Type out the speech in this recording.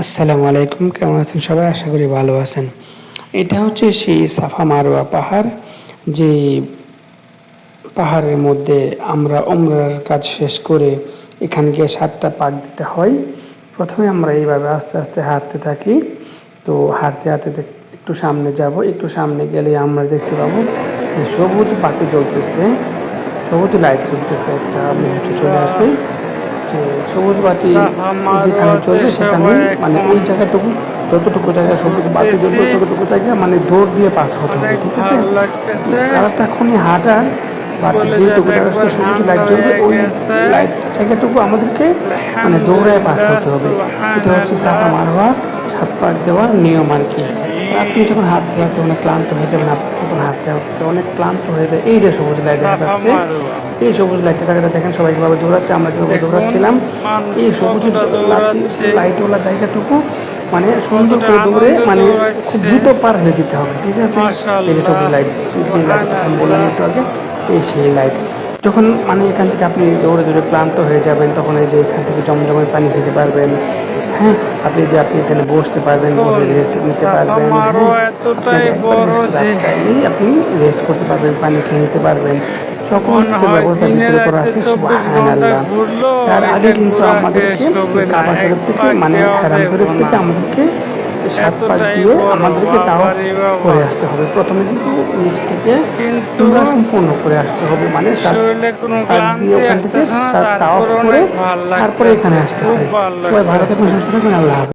আসসালামু আলাইকুম, কেমন আছেন সবাই? আশা করি ভালো আছেন। এটা হচ্ছে সেই সাফা মারওয়া পাহাড়, যে পাহাড়ের মধ্যে আমরা উমরার কাজ শেষ করে এখানে গিয়ে 7টা পাক দিতে হয়। প্রথমে আমরা এইভাবে আস্তে আস্তে হাঁটতে থাকি। তো হাঁটতে হাঁটতে একটু সামনে যাব, একটু সামনে গেলে আমরা দেখতে পাবো যে সবুজ বাতি জ্বলতেছে, সবুজ লাইট জ্বলতেছে। একটা মুহূর্ত চলে আসবে যে সবুজ বাতি যেখানে চলবে সেখানে মানে ওই জায়গাটুকু, যতটুকু জায়গা সবুজ বাতি জ্বলবে ততটুকু জায়গা মানে দৌড় দিয়ে পাস হতে হবে, ঠিক আছে? সারাটাক্ষণই হাঁটার, বাট যেটুকু জায়গা শুধু সবুজ লাইট জ্বলবে ওই লাইট জায়গাটুকু আমাদেরকে মানে দৌড়ায় পাস হতে হবে। এটা হচ্ছে সাফা মারওয়া 7 পাক দেওয়ার নিয়ম আর কি। আপনি যখন হাঁটতে হাঁটতে অনেক ক্লান্ত হয়ে যাবেন, আপনি যখন হাঁটতে হাঁটতে অনেক ক্লান্ত হয়ে যায়, এই যে সবুজ লাইট দেখা যাচ্ছে, এই সবুজ লাইটের জায়গাটা দেখেন সবাই কীভাবে দৌড়াচ্ছে, আমরা কীভাবে দৌড়াচ্ছিলাম। এই সবুজ লাইটওয়ালা জায়গাটুকু মানে সুন্দর করে দৌড়ে মানে খুব দ্রুত পার হয়ে যেতে হবে, ঠিক আছে? এই যে সবুজ লাইট, যে লাইট আমি বললাম একটু আগে, এই সেই লাইট। যখন মানে এখান থেকে আপনি দৌড়ে দৌড়ে ক্লান্ত হয়ে যাবেন, তখন এই যে এখান থেকে জমজমের পানি খেতে পারবেন। হ্যাঁ, আপনি আপনি বসতে পারবেন, বসে রেস্ট নিতে পারবেন। হ্যাঁ, আপনাকে একবার রেস্ট চাইলেই আপনি রেস্ট করতে পারবেন, পানি খেয়ে নিতে পারবেন। সকল কিছুর ব্যবস্থা ভিতরে করা আছে, সুবহানাল্লাহ। তার আগে কিন্তু আমাদেরকে কাবা শরীফ থেকে মানে হারাম শরীফ থেকে আমাদেরকে 7 পাক দিয়ে আমাদেরকে তাওয়াফ করে আসতে হবে। প্রথমে কিন্তু নিচ থেকে উমরা সম্পূর্ণ করে আসতে হবে, মানে 7 পাক দিয়ে ওখান থেকে তাওয়াফ করে তারপরে এখানে আসতে হবে। সবাই ভালো থাকবেন, সুস্থ থাকবেন, আল্লাহ হাফেজ।